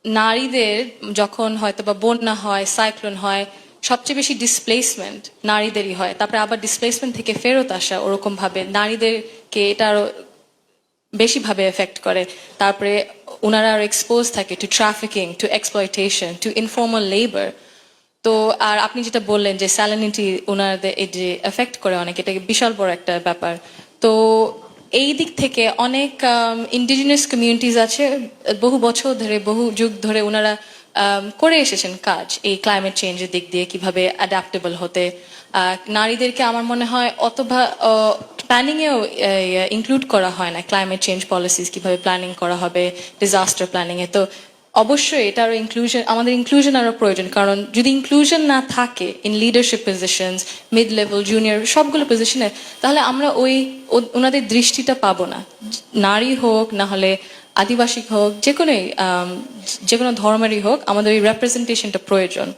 নারীদের যখন হয়তো বা বন্যা হয়, সাইক্লোন হয়, সবচেয়ে বেশি ডিসপ্লেসমেন্ট নারীদেরই হয়। তারপরে আবার ডিসপ্লেসমেন্ট থেকে ফেরত আসা ওরকম ভাবে নারীদেরকে এটা আরো বেশি ভাবে এফেক্ট করে। তারপরে ওনারা আরো এক্সপোজ থাকে to trafficking, to exploitation, to informal labour. তো আর আপনি যেটা বললেন যে স্যালানিটি ওনাদের এই যে এফেক্ট করে অনেক, এটা বিশাল বড় একটা ব্যাপার। তো এই দিক থেকে অনেক ইন্ডিজিনাস কমিউনিটিজ আছে, বহু বছর ধরে, বহু যুগ ধরে ওনারা করে এসেছেন কাজ এই ক্লাইমেট চেঞ্জের দিক দিয়ে কিভাবে অ্যাডাপ্টেবল হতে। নারীদেরকে আমার মনে হয় অথবা প্ল্যানিং এও ইনক্লুড করা হয় না, ক্লাইমেট চেঞ্জ পলিসিস কিভাবে প্ল্যানিং করা হবে, ডিজাস্টার প্ল্যানিং এ। তো অবশ্যই এটা আরো ইনক্লুশন, আমাদের ইনক্লুশন আরো প্রয়োজন। কারণ যদি ইনক্লুশন না থাকে in leadership positions, mid level, junior সবগুলো পজিশনে, তাহলে আমরা ওনাদের দৃষ্টিটা পাবো না। নারী হোক না হলে আদিবাসী হোক, যে কোনো ধর্মেরই হোক, আমাদের ওই রেপ্রেজেন্টেশনটা প্রয়োজন।